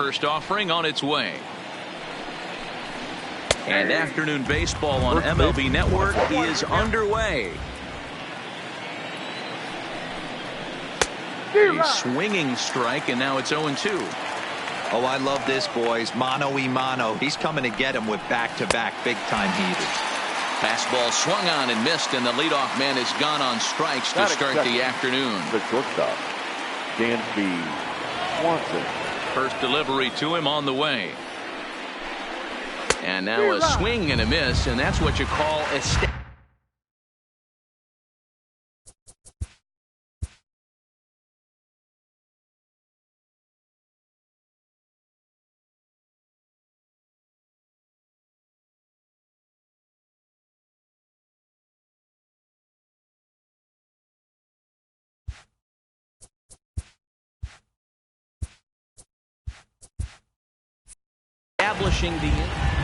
first offering on its way. And afternoon baseball on MLB Network is underway. A swinging strike, and now it's 0-2. Oh, I love this, boys. Mano-y-mano. He's coming to get him with back-to-back big-time heaters. Fastball swung on and missed, and the leadoff man is gone on strikes to start the afternoon. The shortstop, Danby Swanson. First delivery to him on the way. And now a swing and a miss, and that's what you call a establishing the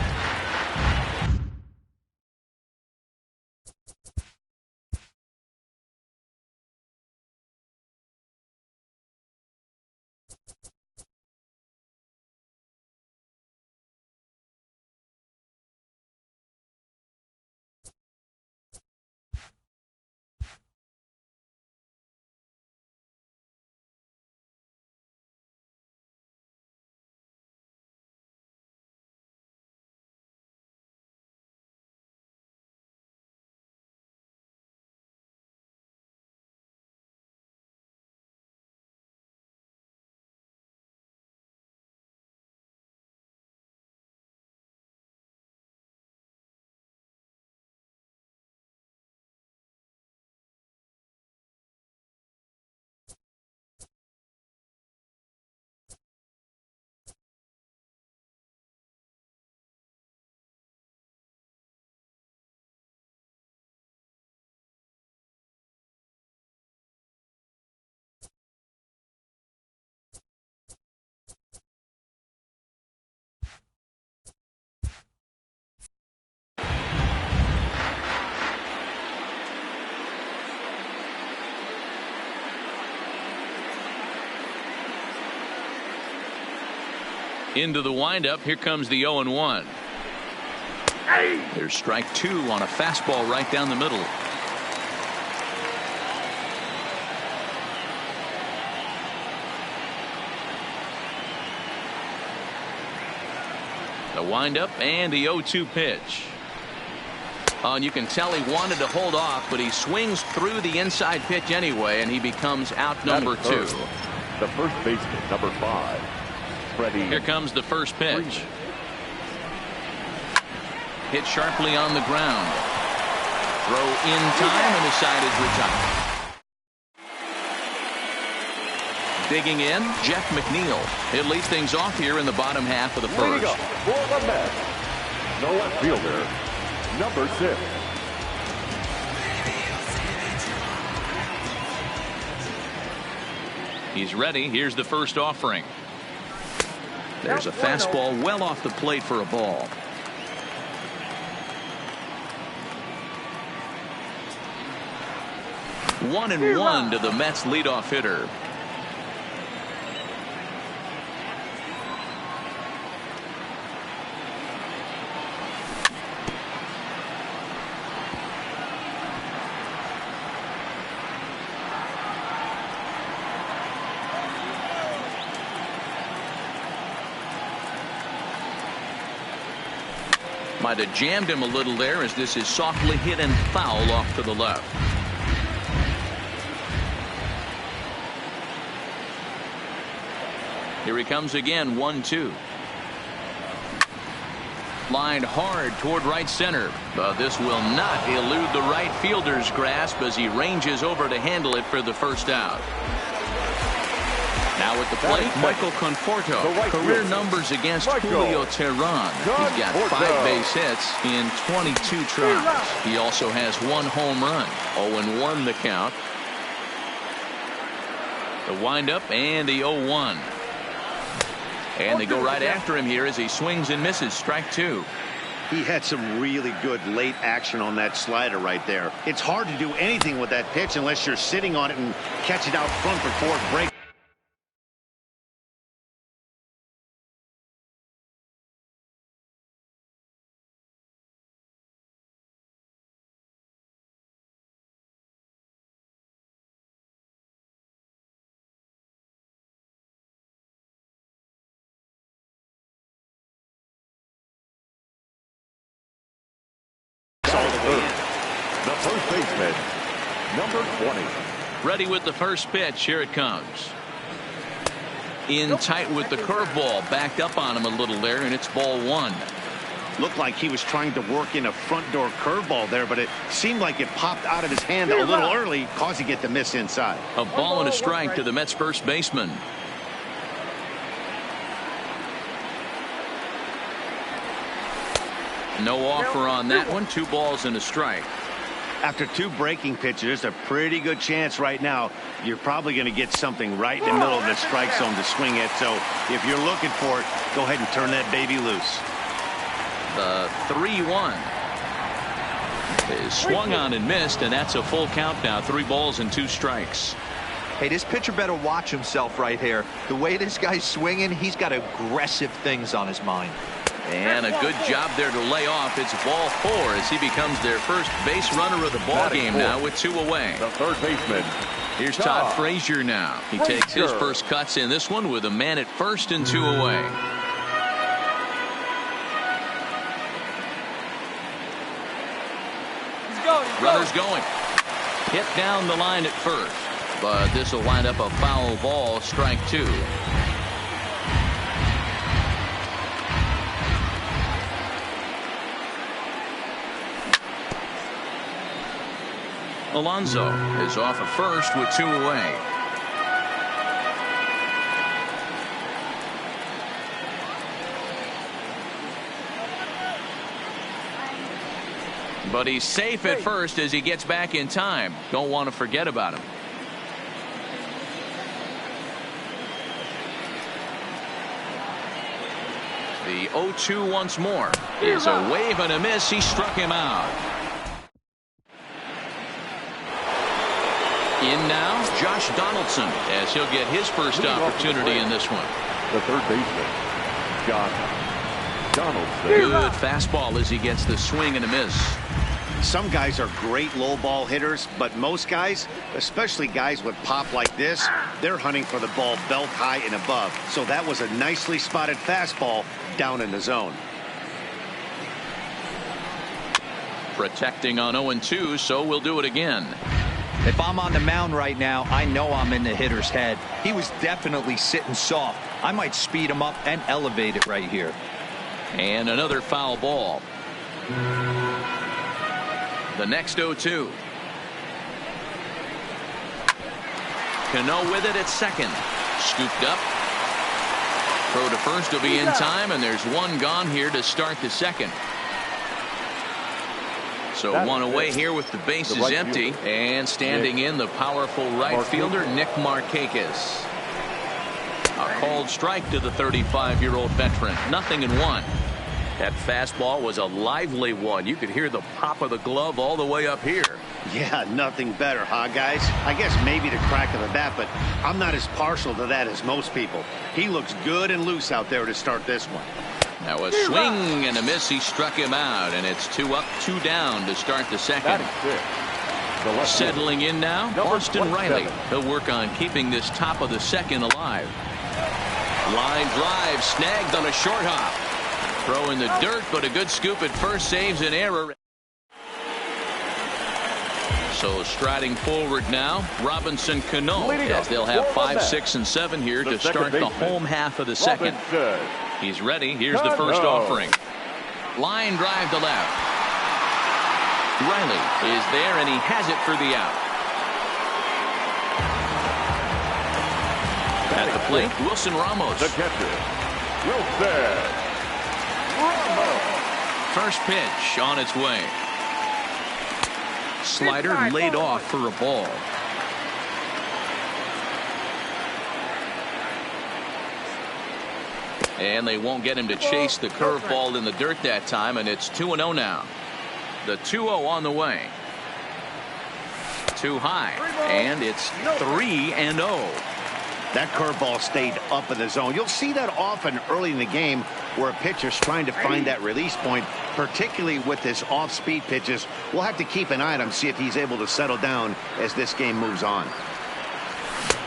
into the windup. Here comes the 0-1. There's strike two on a fastball right down the middle. The windup and the 0-2 pitch. And you can tell he wanted to hold off, but he swings through the inside pitch anyway, and he becomes out number two. The first baseman, number 5. Here comes the first pitch. Hit sharply on the ground. Throw in time, and the side is retired. Digging in, Jeff McNeil. He'll lead things off here in the bottom half of the first. For the Mets, no left fielder, number 6. He's ready. Here's the first offering. There's a fastball well off the plate for a ball. One and one to the Mets leadoff hitter. Might have jammed him a little there, as this is softly hit and foul off to the left. Here he comes again, 1-2. Lined hard toward right center, but this will not elude the right fielder's grasp as he ranges over to handle it for the first out. Now at the plate, Michael Conforto. Career numbers against Julio Teheran. He's got 5 base hits in 22 tries. He also has 1 home run. 0-1 the count. The windup and the 0-1. And they go right after him here as he swings and misses. Strike two. He had some really good late action on that slider right there. It's hard to do anything with that pitch unless you're sitting on it and catch it out front for fourth break. The first baseman, number 20. Ready with the first pitch. Here it comes. In tight with the curveball. Backed up on him a little there, and it's ball one. Looked like he was trying to work in a front door curveball there, but it seemed like it popped out of his hand a little early, causing it to miss inside. A ball and a strike to the Mets first baseman. No offer on that one. 2 balls and a strike. After 2 breaking pitches, there's a pretty good chance right now you're probably going to get something right in the middle of the strike zone to swing at. So if you're looking for it, go ahead and turn that baby loose. The 3-1 is swung on and missed, and that's a full count now. 3 balls and 2 strikes. Hey, this pitcher better watch himself right here. The way this guy's swinging, he's got aggressive things on his mind. And a good job there to lay off. It's ball 4 as he becomes their first base runner of the ball game now with 2 away. The third baseman. Here's Todd Frazier now. He takes his first cuts in this one with a man at first and 2 away. Runners going. Hit down the line at first. But this will wind up a foul ball. Strike 2. Alonso is off at first with 2 away. But he's safe at first as he gets back in time. Don't want to forget about him. The 0-2 once more is a wave and a miss. He struck him out. In now, Josh Donaldson, as he'll get his first opportunity in this one. The third baseman, Josh Donaldson. Good fastball as he gets the swing and a miss. Some guys are great low ball hitters, but most guys, especially guys with pop like this, they're hunting for the ball belt high and above. So that was a nicely spotted fastball down in the zone. Protecting on 0-2, so we'll do it again. If I'm on the mound right now, I know I'm in the hitter's head. He was definitely sitting soft. I might speed him up and elevate it right here. And another foul ball. The next 0-2. Cano with it at second. Scooped up. Throw to first will be in time, and there's 1 gone here to start the second. So 1 away here with the bases empty. And standing in the powerful right fielder, Nick Markakis. A called strike to the 35-year-old veteran. 0-1. That fastball was a lively one. You could hear the pop of the glove all the way up here. Yeah, nothing better, huh, guys? I guess maybe the crack of the bat, but I'm not as partial to that as most people. He looks good and loose out there to start this one. Now a swing and a miss. He struck him out, and it's 2 up, 2 down to start the second. Settling in now, Austin Riley. He'll work on keeping this top of the second alive. Line drive snagged on a short hop. Throw in the dirt, but a good scoop at first saves an error. So striding forward now, Robinson Cano, as they'll have 5, 6, and 7 here to start the home half of the second. He's ready. Here's the first offering. Line drive to left. Riley is there, and he has it for the out. At the plate, Wilson Ramos. The catcher, Wilson. First pitch on its way. Slider laid off for a ball. And they won't get him to chase the curveball in the dirt that time, and it's 2-0 now. The 2-0 on the way. Too high, and it's 3-0. That curveball stayed up in the zone. You'll see that often early in the game where a pitcher's trying to find that release point, particularly with his off-speed pitches. We'll have to keep an eye on him, see if he's able to settle down as this game moves on.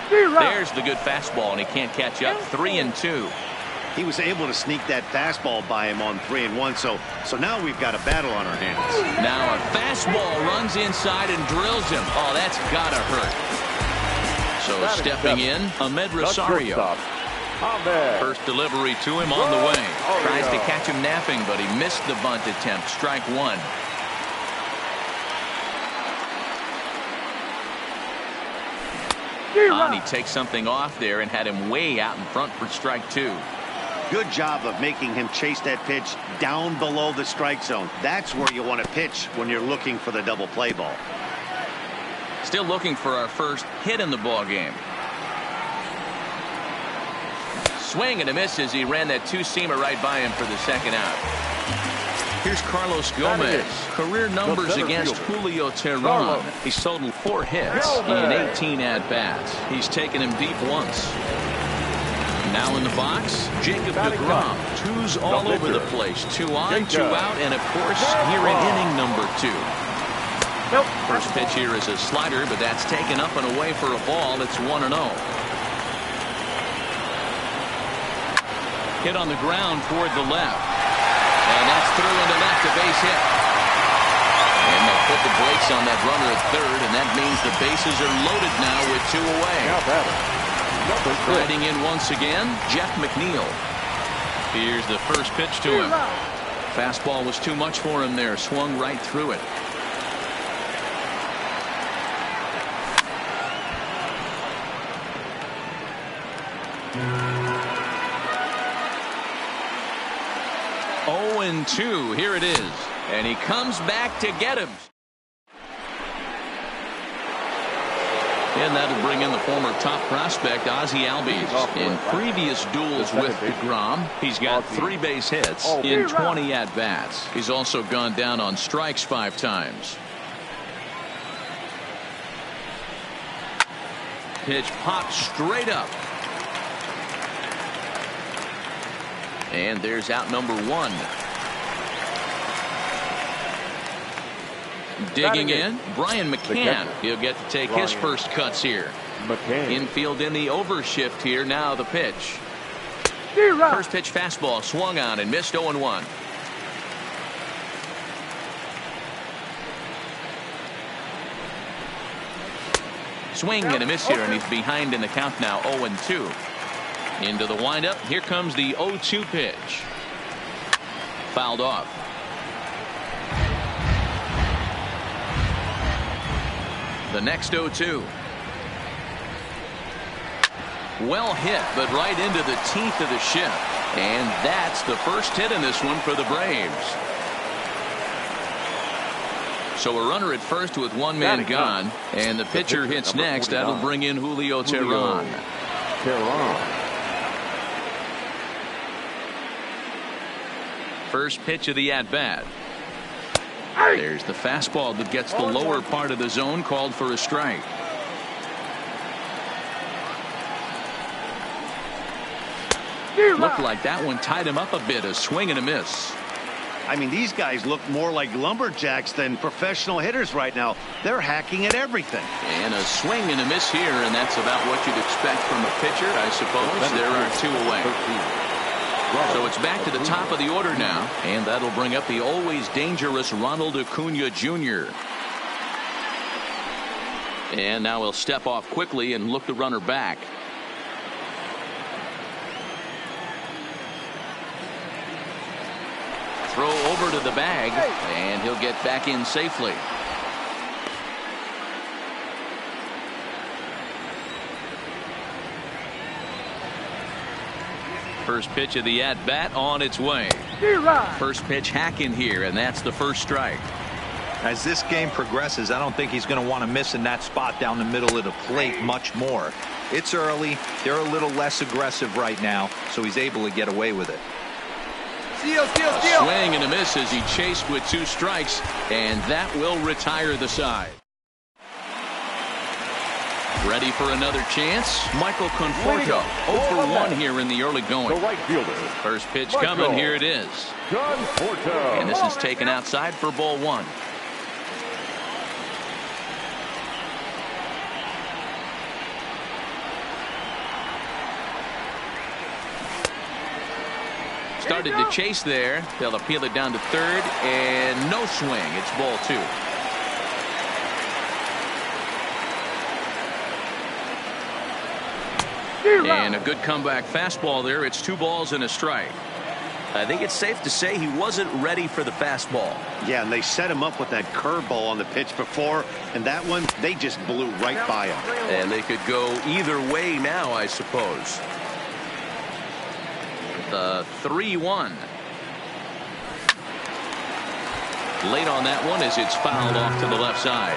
There's the good fastball, and he can't catch up. 3-2. He was able to sneak that fastball by him on 3-1, so now we've got a battle on our hands. Now a fastball runs inside and drills him. Oh, that's gotta hurt. So stepping in, Ahmed Rosario. First delivery to him on the way. Tries to catch him napping, but he missed the bunt attempt. Strike one. He takes something off there and had him way out in front for strike two. Good job of making him chase that pitch down below the strike zone. That's where you want to pitch when you're looking for the double play ball. Still looking for our first hit in the ball game. Swing and a miss as he ran that two-seamer right by him for the second out. Here's Carlos Gomez. Career numbers against Julio Teheran. He's totaled 4 hits in 18 at-bats. He's taken him deep once. Now in the box, Jacob deGrom. Twos all over the place. 2 on, 2 out, and of course, here in inning number 2. First pitch here is a slider, but that's taken up and away for a ball. It's 1-0. Hit on the ground toward the left. And that's through into left, a base hit. And they'll put the brakes on that runner at third, and that means the bases are loaded now with 2 away. Riding in once again, Jeff McNeil. Here's the first pitch to him. Fastball was too much for him there. Swung right through it. And 2. Here it is. And he comes back to get him. And that'll bring in the former top prospect, Ozzie Albies. In previous duels with deGrom, he's got 3 base hits in 20 at-bats. He's also gone down on strikes 5 times. Pitch popped straight up. And there's out number 1. Digging in, Brian McCann. He'll get to take his first cuts here. Infield in the overshift here. Now the pitch. First pitch fastball swung on and missed 0-1. Swing and a miss here, and he's behind in the count now. 0-2. Into the windup. Here comes the 0-2 pitch. Fouled off. The next 0-2. Well hit, but right into the teeth of the ship. And that's the first hit in this one for the Braves. So a runner at first with 1 man gone. And the pitcher hits next. That'll bring in Julio Teheran. First pitch of the at-bat. There's the fastball that gets the lower part of the zone, called for a strike. Looked like that one tied him up a bit. A swing and a miss. I mean, these guys look more like lumberjacks than professional hitters right now. They're hacking at everything. And a swing and a miss here, and that's about what you'd expect from a pitcher, I suppose. There are 2 away. So it's back to the top of the order now, and that'll bring up the always dangerous Ronald Acuna Jr. And now he'll step off quickly and look the runner back. Throw over to the bag, and he'll get back in safely. First pitch of the at-bat on its way. First pitch hacking here, and that's the first strike. As this game progresses, I don't think he's going to want to miss in that spot down the middle of the plate much more. It's early. They're a little less aggressive right now, so he's able to get away with it. A swing and a miss as he chased with 2 strikes, and that will retire the side. Ready for another chance? Michael Conforto, 0 for 1 here in the early going. First pitch coming, here it is. And this is taken outside for ball 1. started to chase there. They'll appeal it down to third, and no swing. It's ball 2. And a good comeback fastball there. It's 2 balls and a strike. I think it's safe to say he wasn't ready for the fastball. Yeah, and they set him up with that curveball on the pitch before, and that one, they just blew right by him. And they could go either way now, I suppose. The 3-1. Late on that one as it's fouled off to the left side.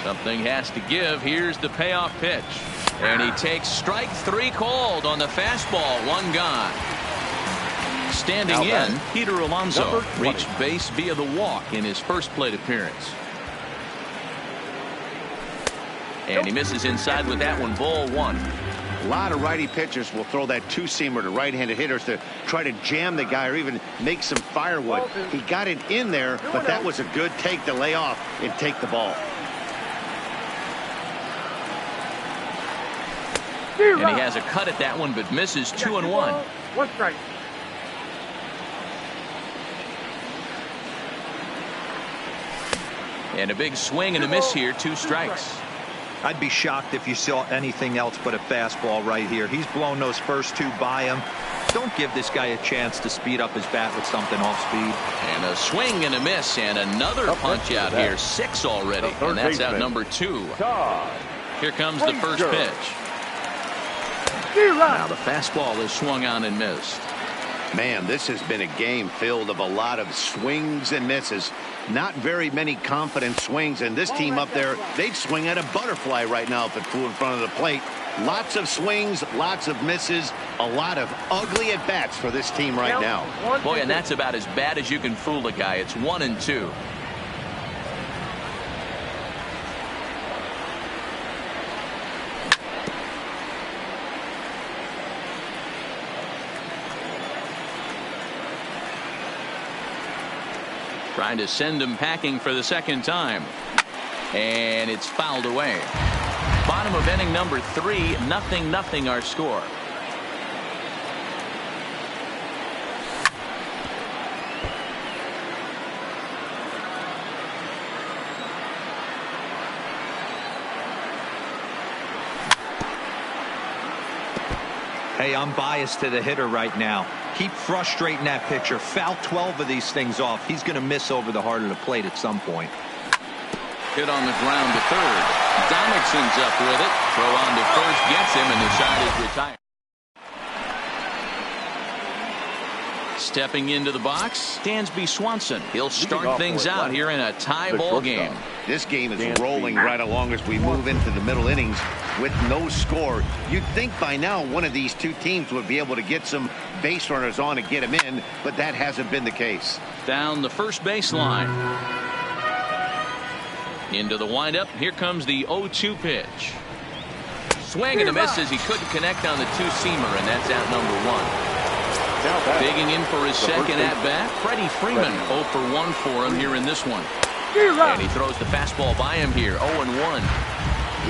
Something has to give. Here's the payoff pitch. And he takes strike 3 called on the fastball. 1 gone. Standing in, Peter Alonso reached base via the walk in his first plate appearance. And he misses inside with that one. Ball 1. A lot of righty pitchers will throw that 2-seamer to right-handed hitters to try to jam the guy or even make some firewood. He got it in there, but that was a good take to lay off and take the ball. And he has a cut at that one, but misses. 2-1. 1 strike. And a big swing and a miss here. 2 strikes. I'd be shocked if you saw anything else but a fastball right here. He's blown those first 2 by him. Don't give this guy a chance to speed up his bat with something off speed. And a swing and a miss, and another punch out here. 6 already, and that's out number 2. Here comes the first pitch. Now the fastball is swung on and missed. Man, this has been a game filled of a lot of swings and misses. Not very many confident swings, and this team up there, they'd swing at a butterfly right now if it flew in front of the plate. Lots of swings, lots of misses, a lot of ugly at-bats for this team right now. Boy, and that's about as bad as you can fool a guy. It's 1-2. Trying to send him packing for the second time. And it's fouled away. Bottom of inning number 3, 0-0 our score. Hey, I'm biased to the hitter right now. Keep frustrating that pitcher. Foul 12 of these things off. He's going to miss over the heart of the plate at some point. Hit on the ground to third. Donaldson's up with it. Throw on to first gets him, and the side is retired. Stepping into the box, Dansby Swanson. He'll start things out here in a tie ball game. This game is rolling right along as we move into the middle innings with no score. You'd think by now one of these 2 teams would be able to get some base runners on and get them in, but that hasn't been the case. Down the first baseline. Into the windup. Here comes the 0-2 pitch. Swing and a miss as he couldn't connect on the 2-seamer, and that's out number 1. Digging in for his second at-bat, Freddie Freeman. 0 for 1 for him here in this one. And he throws the fastball by him here. 0-1.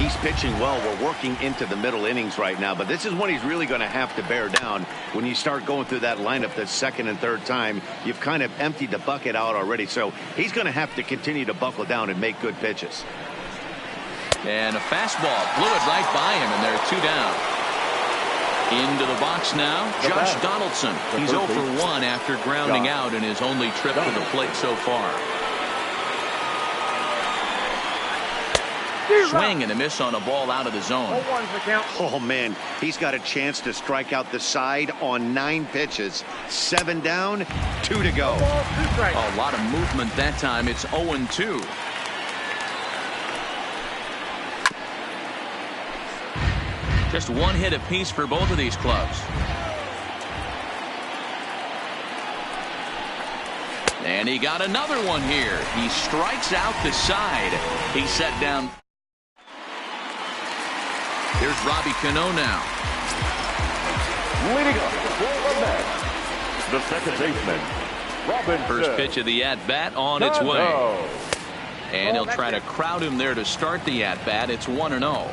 He's pitching well. We're working into the middle innings right now, but this is when he's really going to have to bear down. When you start going through that lineup the second and third time, you've kind of emptied the bucket out already, so he's going to have to continue to buckle down and make good pitches. And a fastball blew it right by him, and there are 2 down. Into the box now, Josh Donaldson. He's 0 for 1 after grounding out in his only trip to the plate so far. Swing and a miss on a ball out of the zone. Oh, man, he's got a chance to strike out the side on 9 pitches. 7 down, 2 to go. A lot of movement that time. It's 0-2. Just 1 hit apiece for both of these clubs. And he got another one here. He strikes out the side. He's set down. Here's Robbie Cano now. Leading up for the net, the second baseman, Robinson. First pitch of the at-bat on its way. And he'll try to crowd him there to start the at-bat. It's 1-0.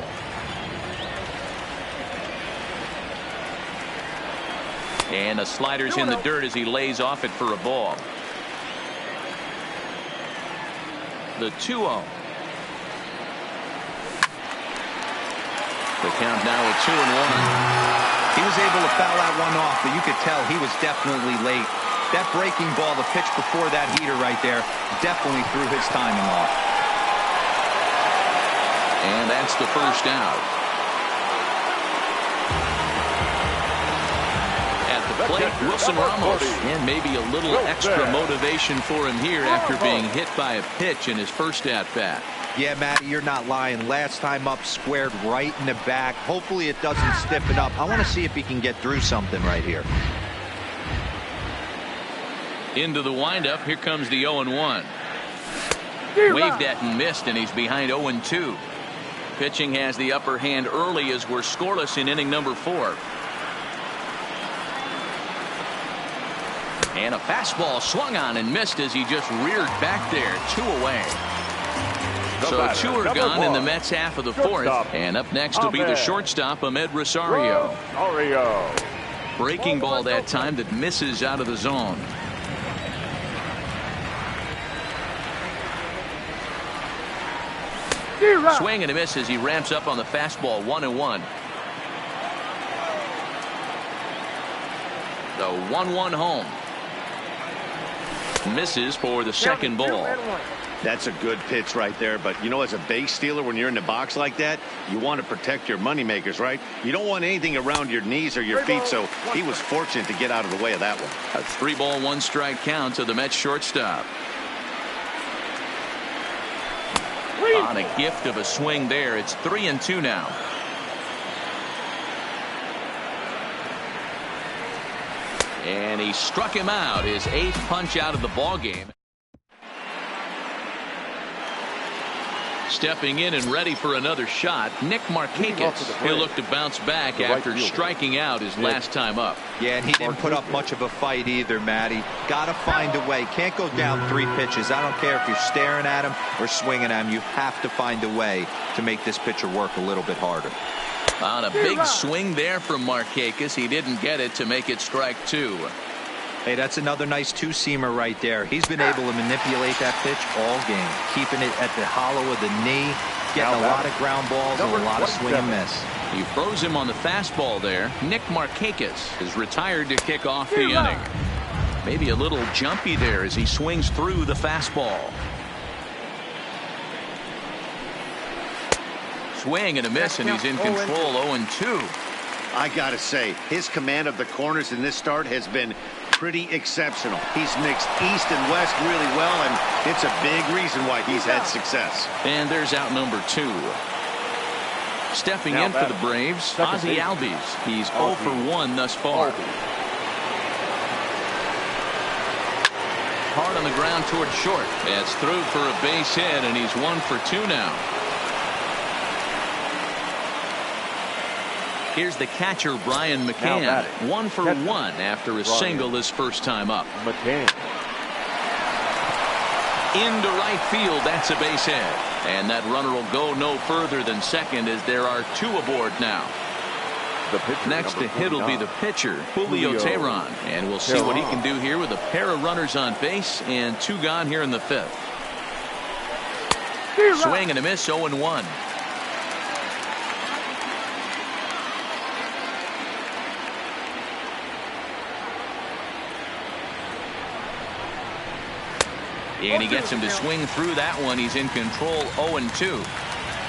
And the slider's in the dirt as he lays off it for a ball. The 2-0. The count now at 2-1. He was able to foul that one off, but you could tell he was definitely late. That breaking ball, the pitch before that heater right there, definitely threw his timing off. And that's the first out. At the plate, Wilson Ramos. And maybe a little extra motivation for him here after being hit by a pitch in his first at-bat. Yeah, Matty, you're not lying. Last time up, squared right in the back. Hopefully it doesn't stiffen up. I want to see if he can get through something right here. Into the windup. Here comes the 0-1. Waved at and missed, and he's behind 0-2. Pitching has the upper hand early as we're scoreless in inning number 4. And a fastball swung on and missed as he just reared back there. 2 away. So 2 are gone in the Mets half of the 4th. And up next will be the shortstop, Ahmed Rosario. Breaking ball that time that misses out of the zone. Swing and a miss as he ramps up on the fastball. 1-1. The 1-1 home. Misses for the second ball. That's a good pitch right there, but you know, as a base stealer, when you're in the box like that, you want to protect your moneymakers, right? You don't want anything around your knees or your feet, so he was fortunate to get out of the way of that one. A 3-ball 1-strike count to the Mets shortstop. On a gift of a swing there, it's 3-2 now. And he struck him out, his 8th punch out of the ball game. Stepping in and ready for another shot, Nick Markakis. He'll look to bounce back after striking out his last time up. Yeah, and he didn't put up much of a fight either, Matty. Got to find a way. Can't go down 3 pitches. I don't care if you're staring at him or swinging at him. You have to find a way to make this pitcher work a little bit harder. On a big swing there from Markakis. He didn't get it to make it strike 2. Hey, that's another nice 2-seamer right there. He's been able to manipulate that pitch all game, keeping it at the hollow of the knee, getting a lot of ground balls and a lot of swing and miss. He froze him on the fastball there. Nick Markakis is retired to kick off the inning. Maybe a little jumpy there as he swings through the fastball. Swing and a miss, and he's in control. 0-2. I gotta say, his command of the corners in this start has been pretty exceptional. He's mixed east and west really well, and it's a big reason why he's had success. And there's out number 2. Stepping in for the Braves, Ozzie Albies. He's 0 for 1 thus far. Hard on the ground toward short. That's through for a base hit, and he's 1 for 2 now. Here's the catcher, Brian McCann. 1 for 1 after a single his first time up. Into right field. That's a base hit. And that runner will go no further than second as there are 2 aboard now. Next to hit will be the pitcher, Julio Teheran. And we'll see what he can do here with a pair of runners on base and 2 gone here in the 5th. Swing and a miss. 0-1. And he gets him to swing through that one. He's in control. 0-2.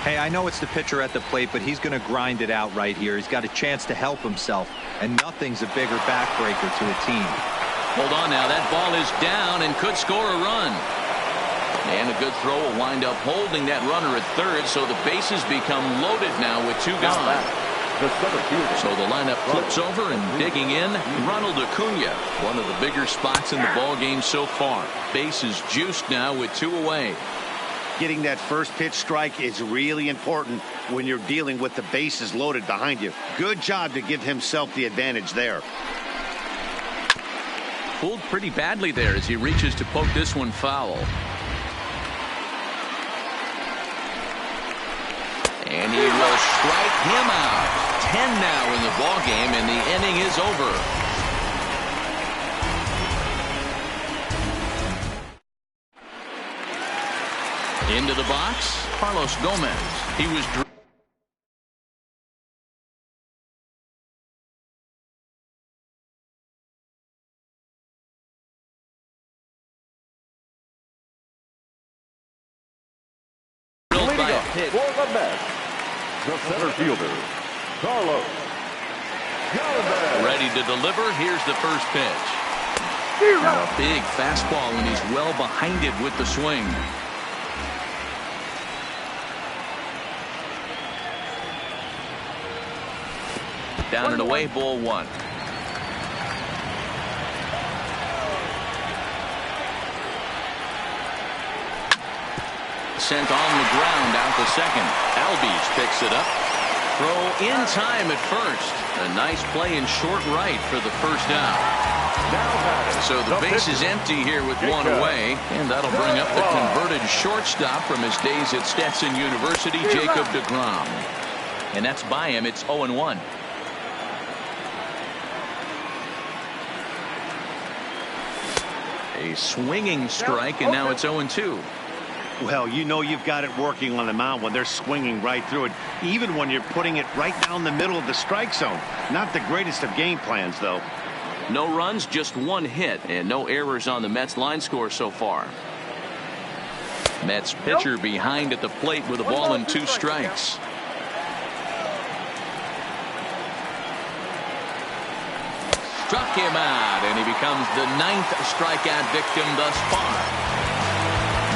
Hey, I know it's the pitcher at the plate, but he's going to grind it out right here. He's got a chance to help himself, and nothing's a bigger backbreaker to a team. Hold on now. That ball is down and could score a run. And a good throw will wind up holding that runner at third, so the bases become loaded now with 2 gone. So the lineup flips over, and digging in, Ronald Acuna, one of the bigger spots in the ball game so far. Bases juiced now with 2 away. Getting that first pitch strike is really important when you're dealing with the bases loaded behind you. Good job to give himself the advantage there. Pulled pretty badly there as he reaches to poke this one foul. And he will strike him out. 10 now in the ball game, and the inning is over. Into the box, Carlos Gomez. He was drilled by a hit. For the Mets, the center fielder, Carlos Gomez. Ready to deliver. Here's the first pitch. Now a big fastball, and he's well behind it with the swing. Down and away, ball one. Sent on the ground out to second. Albies picks it up. Throw in time at first. A nice play in short right for the first down. So the base is empty here with one away, and that'll bring up the converted shortstop from his days at Stetson University, Jacob deGrom. And that's by him. It's 0-1. A swinging strike, and now it's 0-2. Well, you know you've got it working on the mound when they're swinging right through it, even when you're putting it right down the middle of the strike zone. Not the greatest of game plans, though. No runs, just one hit, and no errors on the Mets line score so far. Mets pitcher behind at the plate with a ball and 2 strikes. Struck him out, and he becomes the 9th strikeout victim thus far.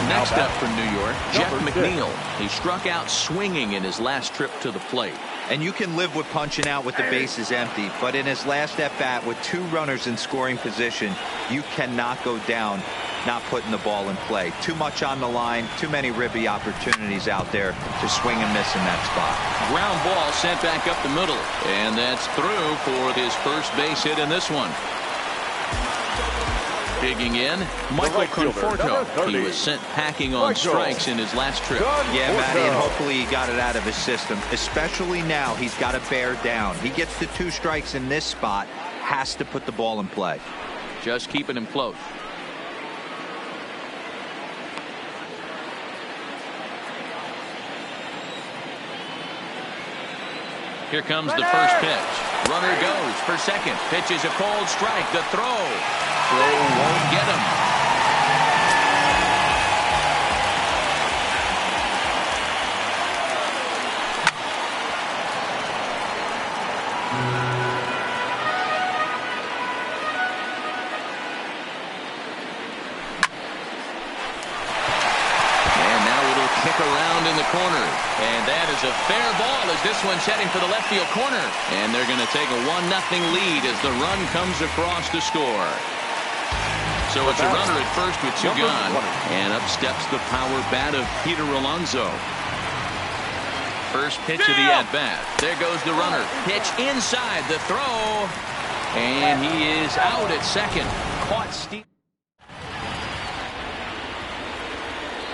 Next up from New York, Jeff McNeil. He struck out swinging in his last trip to the plate. And you can live with punching out with the bases empty, but in his last at bat with 2 runners in scoring position, you cannot go down not putting the ball in play. Too much on the line, too many ribby opportunities out there to swing and miss in that spot. Ground ball sent back up the middle, and that's through for his first base hit in this one. Digging in, Michael Conforto. He was sent packing on strikes in his last trip. Yeah, Matty, and hopefully he got it out of his system. Especially now, he's got to bear down. He gets the 2 strikes in this spot, has to put the ball in play. Just keeping him close. Here comes the first pitch. Runner goes for second. Pitch is a cold strike. The throw. Throw won't get him. Kick around in the corner, and that is a fair ball as this one's heading for the left field corner, and they're going to take a 1-0 lead as the run comes across to score. So it's a runner at first with 2 gone, and up steps the power bat of Peter Alonso. First pitch of the at-bat. There goes the runner. Pitch inside, the throw, and he is out at second. Caught Steve.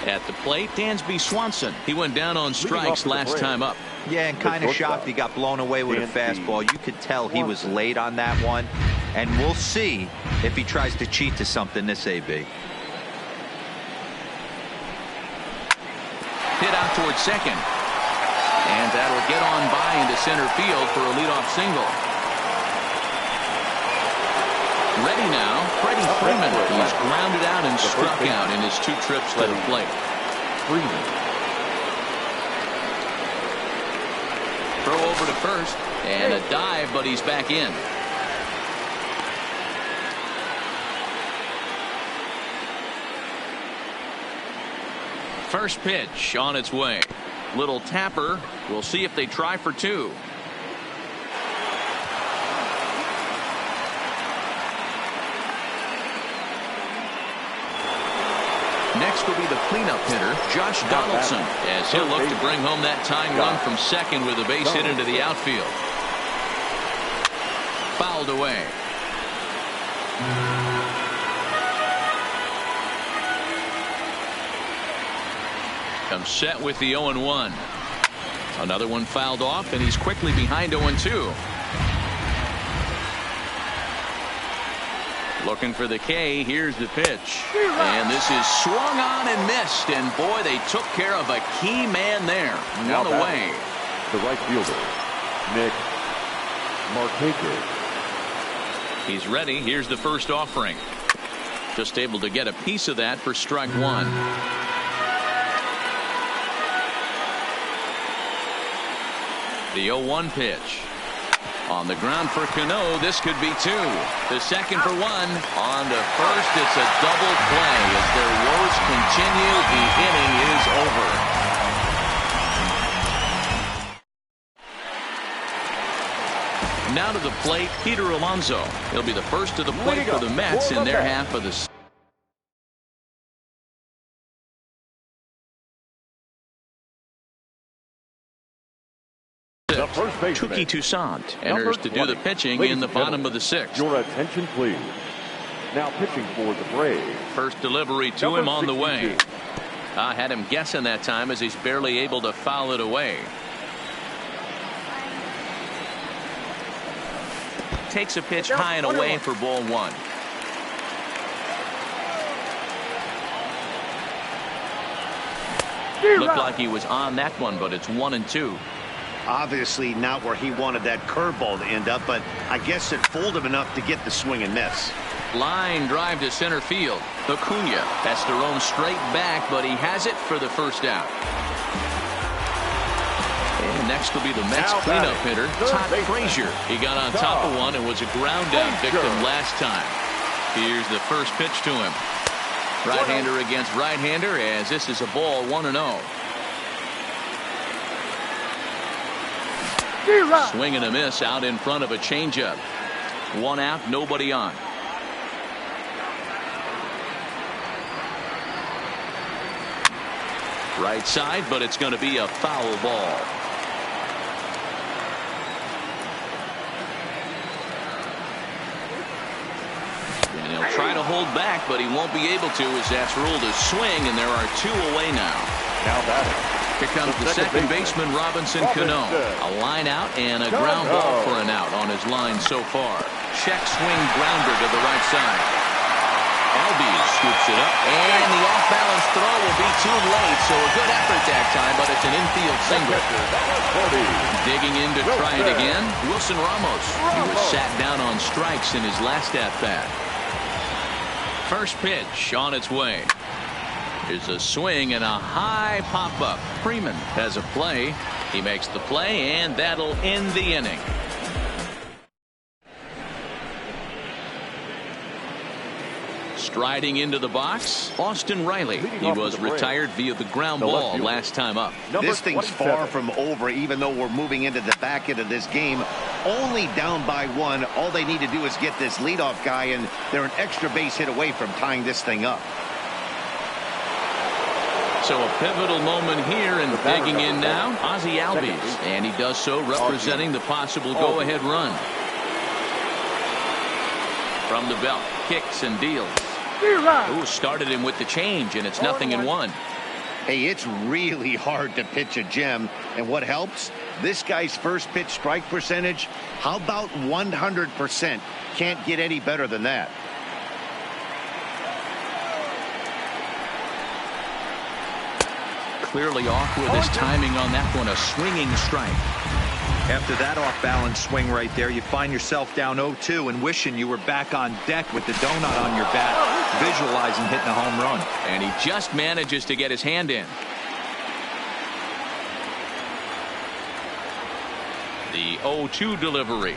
At the plate, Dansby Swanson. He went down on strikes last time up. Yeah, and kind of shocked he got blown away with a fastball. You could tell he was late on that one. And we'll see if he tries to cheat to something this AB. Hit out towards second. And that'll get on by into center field for a leadoff single. Ready now, Freddie Freeman. He's grounded out and struck out in his 2 trips to the plate. Freeman. Throw over to first, and a dive, but he's back in. First pitch on its way. Little tapper. We'll see if they try for 2. Next will be the cleanup hitter, Josh Donaldson, as he'll look to bring home that tying run from second with a base hit into the outfield. Fouled away. Comes set with the 0-1. Another one fouled off, and he's quickly behind 0-2. Looking for the K. Here's the pitch. And this is swung on and missed. And boy, they took care of a key man there. One away. The right fielder, Nick Markakis. He's ready. Here's the first offering. Just able to get a piece of that for strike one. The 0-1 pitch. On the ground for Cano. This could be two. The second for one. On to first. It's a double play. As their woes continue, the inning is over. Now to the plate, Peter Alonso. He'll be the first to the plate for the Mets in their half of the season. Tuki Toussaint enters to do the pitching in the bottom of the sixth. Your attention, please. Now pitching for the Braves. First delivery to him on the way. I had him guessing that time as he's barely able to foul it away. Takes a pitch high and away for ball one. Looked like he was on that one, but it's 1-2. Obviously not where he wanted that curveball to end up, but I guess it fooled him enough to get the swing and miss. Line drive to center field. Acuna has to roam straight back, but he has it for the first out. And next will be the Mets cleanup hitter, Todd Frazier. He got on top of one and was a ground out victim last time. Here's the first pitch to him. Right-hander against right-hander, as this is a ball 1-0. Swing and a miss out in front of a changeup. One out, nobody on. Right side, but it's going to be a foul ball. And he'll try to hold back, but he won't be able to, as that's ruled a swing, and there are two away now. Now batting. Here comes the second baseman, Robinson Cano. A line out and a ground ball for an out on his line so far. Check swing grounder to the right side. Albies scoops it up, and the off-balance throw will be too late, so a good effort that time, but it's an infield single. Digging in to try it again, Wilson Ramos. He was sat down on strikes in his last at-bat. First pitch on its way. Here's a swing and a high pop-up. Freeman has a play. He makes the play, and that'll end the inning. Striding into the box, Austin Riley. He was retired via the ground ball last time up. This thing's far from over, even though we're moving into the back end of this game. Only down by one. All they need to do is get this leadoff guy, and they're an extra base hit away from tying this thing up. So a pivotal moment here, and digging in now, Ozzie Albies. And he does so representing the possible go-ahead run. From the belt, kicks and deals. Ooh, started him with the change, and it's 0-1. Hey, it's really hard to pitch a gem, and what helps? This guy's first pitch strike percentage, how about 100%? Can't get any better than that. Clearly off with his timing on that one, a swinging strike. After that off-balance swing right there, you find yourself down 0-2 and wishing you were back on deck with the donut on your bat, visualizing hitting a home run. And he just manages to get his hand in. The 0-2 delivery.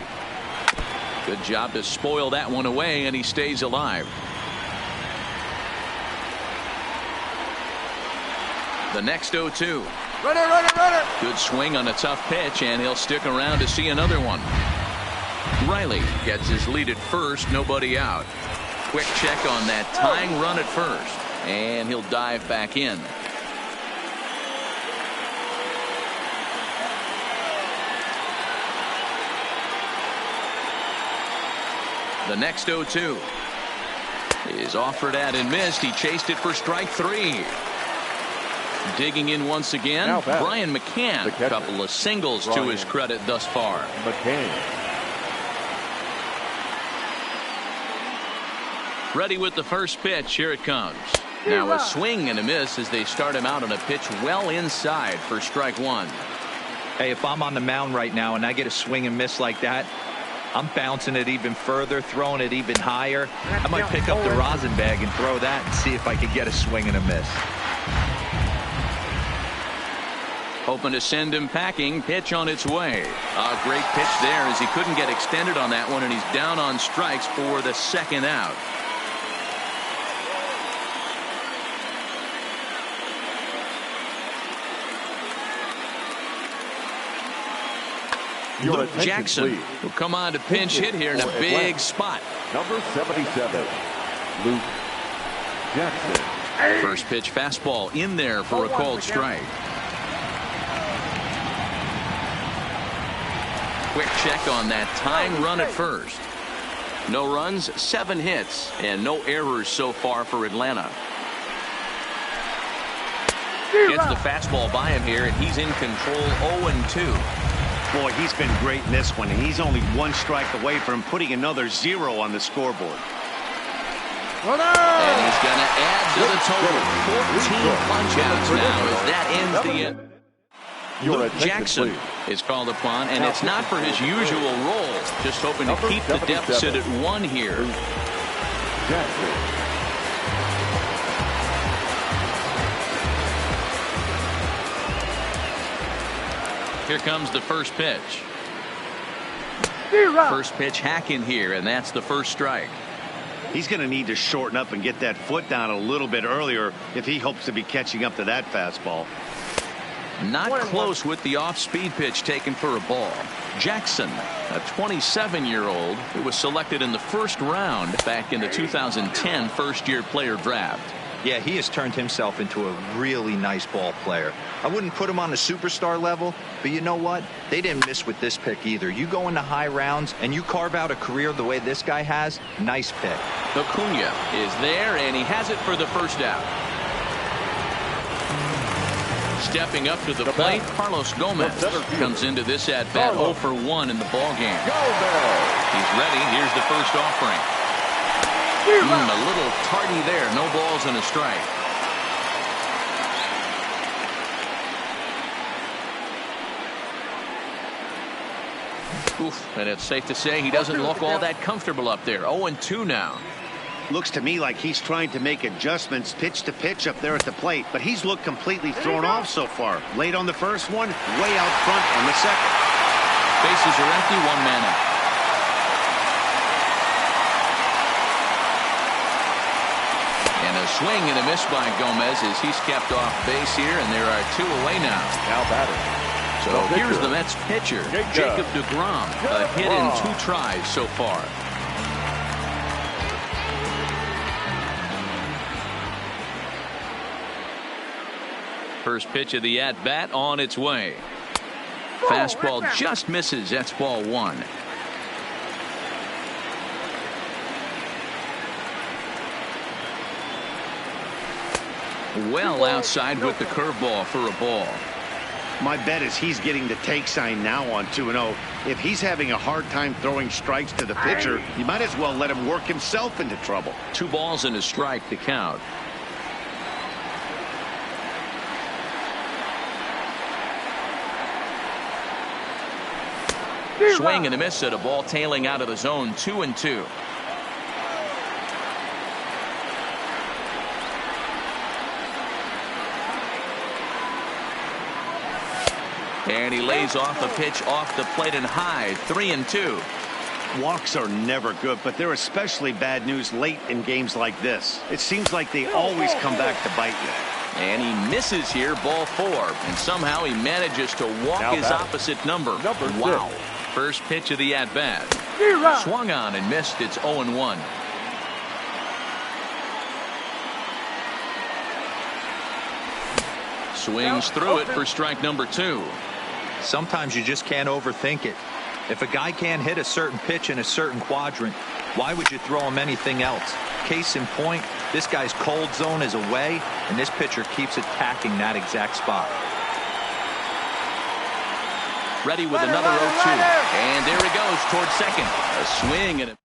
Good job to spoil that one away, and he stays alive. The next 0-2. Runner. Good swing on a tough pitch, and he'll stick around to see another one. Riley gets his lead at first, nobody out. Quick check on that tying run at first, and he'll dive back in. The next 0-2 is offered at and missed. He chased it for strike three. Digging in once again, Brian McCann. A couple of singles to his credit thus far. Ready with the first pitch. Here it comes. Now a swing and a miss as they start him out on a pitch well inside for strike one. Hey, if I'm on the mound right now and I get a swing and miss like that, I'm bouncing it even further, throwing it even higher. I might pick up the rosin bag and throw that and see if I could get a swing and a miss. Hoping to send him packing. Pitch on its way. A great pitch there as he couldn't get extended on that one, and he's down on strikes for the second out. Luke Jackson will come on to pinch hit here in a big spot. Number 77, Luke Jackson. First pitch fastball in there for a called strike. Quick check on that tying run at first. No runs, 7 hits, and no errors so far for Atlanta. Gets the fastball by him here, and he's in control 0-2. Boy, he's been great in this one. He's only 1 strike away from putting another 0 on the scoreboard. And he's going to add to the total. 14 punch-outs now as that ends the end. Luke Jackson is called upon, and it's not for his usual role. Just hoping to keep the deficit at 1 here. Here comes the first pitch. First pitch hack in here, and that's the first strike. He's going to need to shorten up and get that foot down a little bit earlier if he hopes to be catching up to that fastball. Not close with the off-speed pitch taken for a ball. Jackson, a 27-year-old who was selected in the first round back in the 2010 first-year player draft. Yeah, he has turned himself into a really nice ball player. I wouldn't put him on the superstar level, but you know what? They didn't miss with this pick either. You go into high rounds and you carve out a career the way this guy has, nice pick. Acuna is there, and he has it for the first out. Stepping up to the plate, Carlos Gomez comes into this at-bat 0 for 1 in the ballgame. He's ready. Here's the first offering. A little tardy there. No balls and a strike. Oof, and it's safe to say he doesn't look all that comfortable up there. 0-2 now. Looks to me like he's trying to make adjustments pitch to pitch up there at the plate, but he's looked completely thrown off so far. Late on the first one, way out front on the second. Bases are empty, 1 man out. And a swing and a miss by Gomez as he's kept off base here, and there are 2 away now. Now batter. So here's the Mets pitcher, Jacob deGrom, a hit in 2 tries so far. First pitch of the at-bat on its way. Fastball just misses. That's ball 1. Well outside with the curveball for a ball. My bet is he's getting the take sign now on 2-0. If he's having a hard time throwing strikes to the pitcher, you might as well let him work himself into trouble. 2 balls and a strike to count. Swing and a miss at a ball tailing out of the zone. 2-2. And he lays off a pitch off the plate and high. 3-2. Walks are never good, but they're especially bad news late in games like this. It seems like they always come back to bite you. And he misses here, ball 4. And somehow he manages to walk his opposite number. Wow. First pitch of the at-bat. Swung on and missed. It's 0-1. Swings through it for strike number 2. Sometimes you just can't overthink it. If a guy can't hit a certain pitch in a certain quadrant, why would you throw him anything else? Case in point, this guy's cold zone is away, and this pitcher keeps attacking that exact spot. Ready with another 0-2. And there he goes towards second. A swing and a...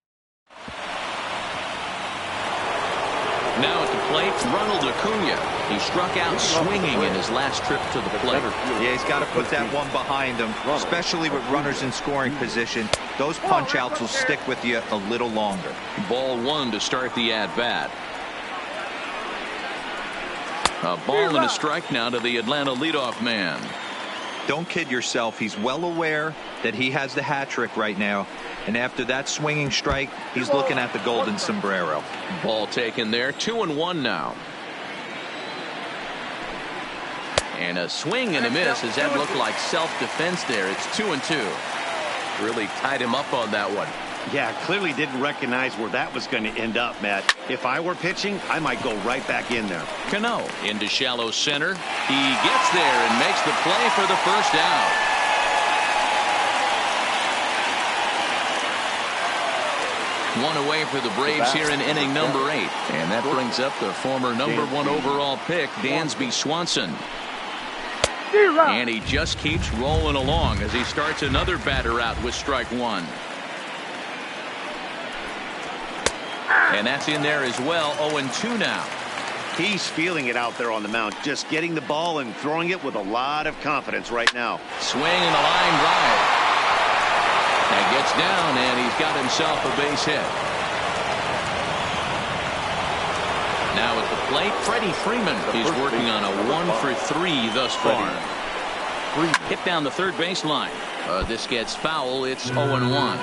Now at the plate, Ronald Acuna. He struck out swinging in his last trip to the plate. Yeah, he's got to put that one behind him, especially with runners in scoring position. Those punch-outs will stick with you a little longer. Ball one to start the at-bat. A ball and a strike now to the Atlanta leadoff man. Don't kid yourself. He's well aware that he has the hat trick right now. And after that swinging strike, he's looking at the golden sombrero. Ball taken there. 2-1 now. And a swing and a miss. As that looked like self-defense there. It's 2-2. Really tied him up on that one. Yeah, clearly didn't recognize where that was going to end up, Matt. If I were pitching, I might go right back in there. Cano into shallow center. He gets there and makes the play for the first out. One away for the Braves here in inning number 8. And that brings up the former #1 overall pick, Dansby Swanson. And he just keeps rolling along as he starts another batter out with strike one. And that's in there as well. 0-2 now. He's feeling it out there on the mound, just getting the ball and throwing it with a lot of confidence right now. Swing and a line drive. And gets down, and he's got himself a base hit. Now at the plate, Freddie Freeman. He's working on a 1-for-3 thus far. Hit down the third baseline. This gets foul. It's 0-1.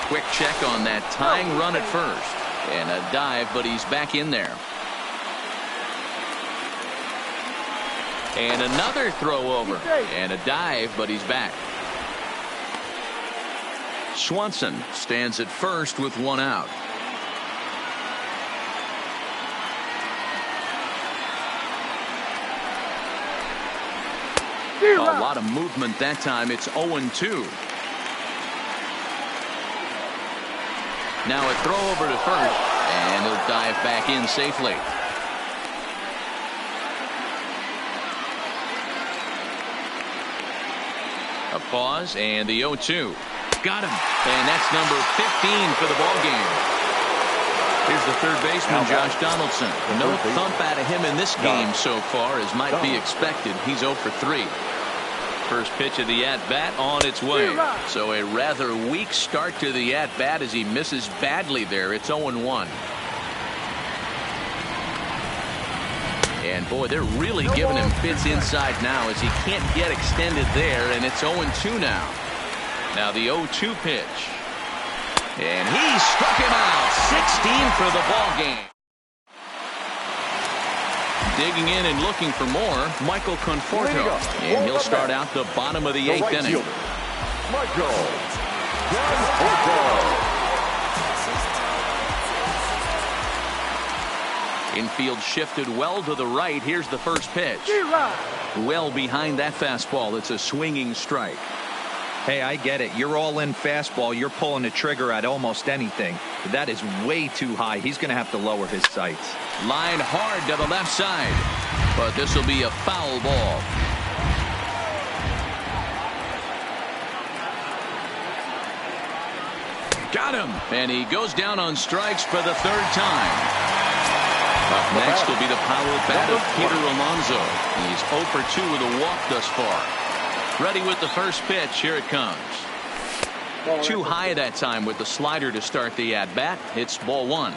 Quick check on that tying run at first. And a dive, but he's back in there. And another throw over. And a dive, but he's back. Swanson stands at first with one out. A lot of movement that time. It's 0-2. Now a throw over to first, and he'll dive back in safely. A pause, and the 0-2. Got him. And that's number 15 for the ball game. Here's the third baseman, Josh Donaldson. No thump out of him in this game so far, as might be expected. He's 0-for-3. First pitch of the at-bat on its way. So a rather weak start to the at-bat as he misses badly there. It's 0-1. And boy, they're really giving him fits inside now as he can't get extended there, and it's 0-2 now. Now the 0-2 pitch. And he struck him out. 16 for the ball game. Digging in and looking for more, Michael Conforto. And he'll start out the bottom of the 8th inning. Michael Conforto. Infield shifted well to the right. Here's the first pitch. Well behind that fastball. It's a swinging strike. Hey, I get it. You're all in fastball. You're pulling the trigger at almost anything. But that is way too high. He's going to have to lower his sights. Line hard to the left side. But this will be a foul ball. Got him. And he goes down on strikes for the third time. Up next will be the power bat of Peter Alonso. He's 0-for-2 with a walk thus far. Ready with the first pitch. Here it comes. Too high that time with the slider to start the at-bat. It's ball one.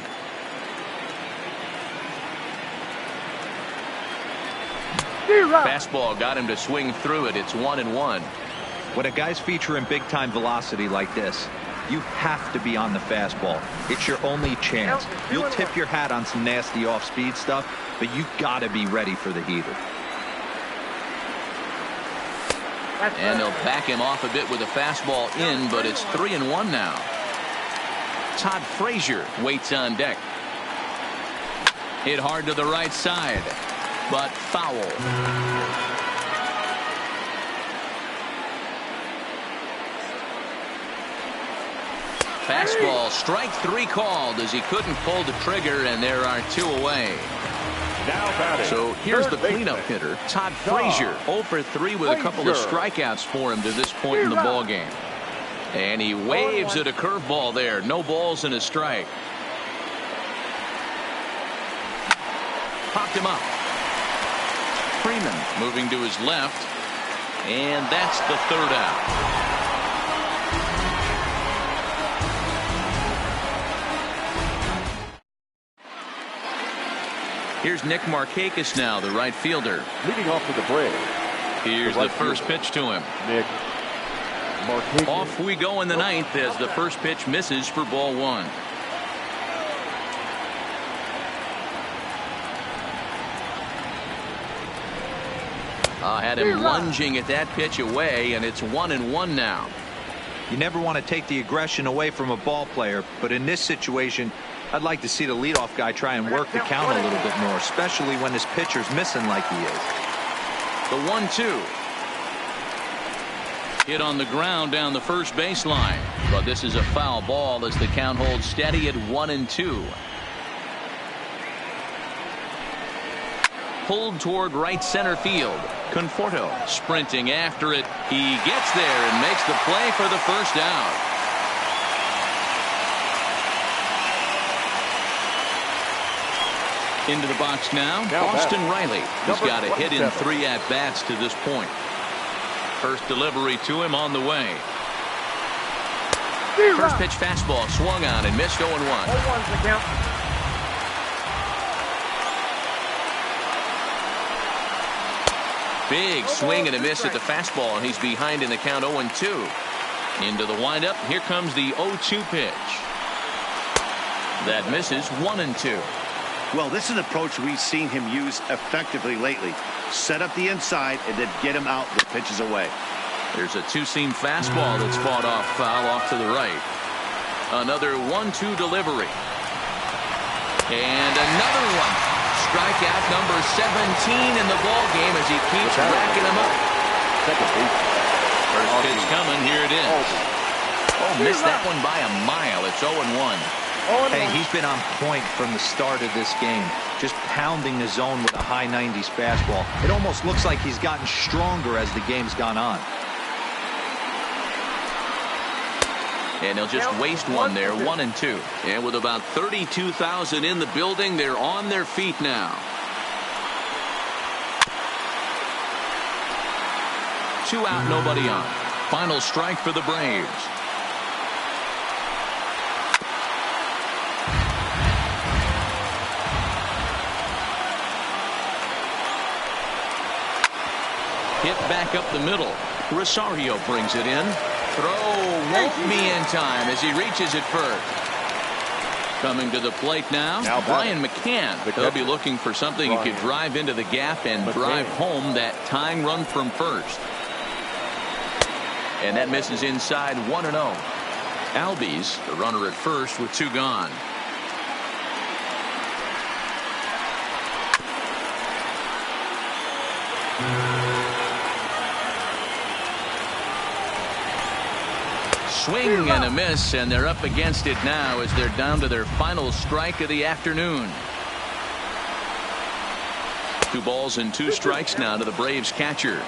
Fastball got him to swing through it. It's 1-1. When a guy's featuring big-time velocity like this, you have to be on the fastball. It's your only chance. You'll tip your hat on some nasty off-speed stuff, but you got to be ready for the heater. And they'll back him off a bit with a fastball in, but it's 3-1 now. Todd Frazier waits on deck. Hit hard to the right side, but foul. Fastball, strike 3 called as he couldn't pull the trigger, and there are 2 away. So here's the cleanup hitter, Todd Frazier, 0-for-3 with a couple of strikeouts for him to this point in the ball game. And he waves at a curveball there. No balls and a strike. Popped him up. Freeman moving to his left. And that's the third out. Here's Nick Markakis now, the right fielder. Leading off to the Braves. Here's the first pitch to him. Nick Markakis. Off we go in the ninth as the first pitch misses for ball one. Had him lunging at that pitch away, and it's 1-1 now. You never want to take the aggression away from a ball player, but in this situation, I'd like to see the leadoff guy try and work the count a little bit more, especially when his pitcher's missing like he is. The 1-2. Hit on the ground down the first baseline, but this is a foul ball as the count holds steady at 1-2. Pulled toward right center field. Conforto sprinting after it. He gets there and makes the play for the first out. Into the box now Austin Riley, who's got a hit in 3 at-bats to this point. First delivery to him on the way. First pitch fastball swung on and missed 0-1. 0-1's the count. Big swing and a miss at the fastball, and he's behind in the count 0-2. Into the windup. Here comes the 0-2 pitch. That misses 1-2. Well, this is an approach we've seen him use effectively lately. Set up the inside and then get him out with pitches away. There's a two-seam fastball that's fought off foul off to the right. Another 1-2 delivery. And another one. Strikeout number 17 in the ball game as he keeps racking them up. First pitch coming. Here it is. Oh, missed that one by a mile. It's 0-1. Hey, he's been on point from the start of this game, just pounding the zone with a high 90s fastball. It almost looks like he's gotten stronger as the game's gone on. And they'll just waste one there, 1-2. And with about 32,000 in the building, they're on their feet now. 2 out, nobody on. Final strike for the Braves. Hit back up the middle. Rosario brings it in. Throw won't be in time as he reaches it first. Coming to the plate now Brian McCann. He'll be looking for something he could drive into the gap and drive home that tying run from first. And that misses inside 1-0. Albies, the runner at first with 2 gone. Swing and a miss, and they're up against it now as they're down to their final strike of the afternoon. 2 balls and 2 strikes now to the Braves catcher.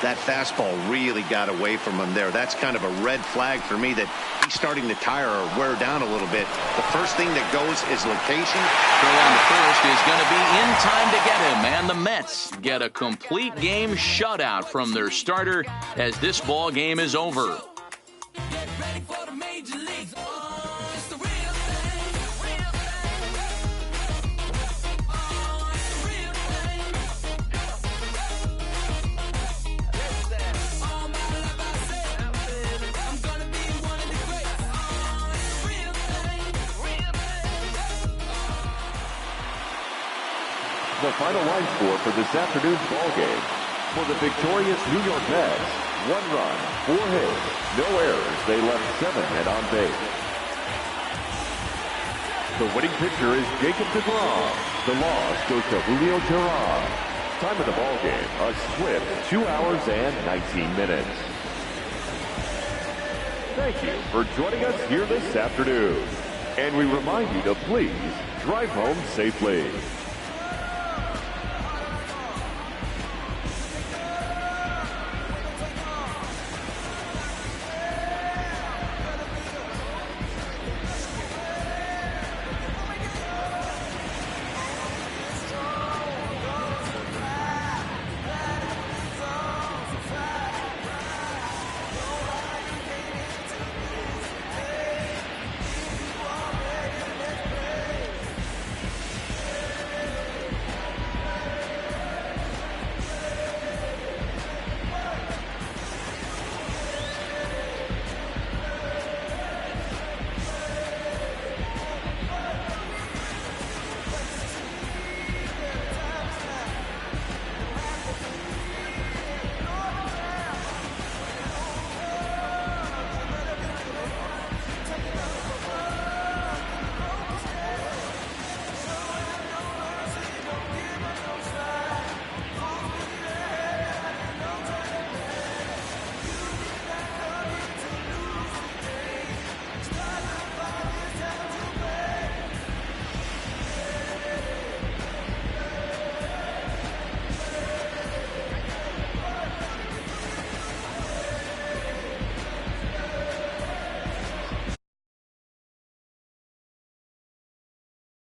That fastball really got away from him there. That's kind of a red flag for me that he's starting to tire or wear down a little bit. The first thing that goes is location. Throw on the first is going to be in time to get him, and the Mets get a complete game shutout from their starter as this ball game is over. The final line score for this afternoon's ball game. For the victorious New York Mets, 1 run, 4 hits, no errors. They left 7 men on base. The winning pitcher is Jacob deGrom. The loss goes to Julio Teheran. Time of the ball game, a swift 2 hours and 19 minutes. Thank you for joining us here this afternoon. And we remind you to please drive home safely.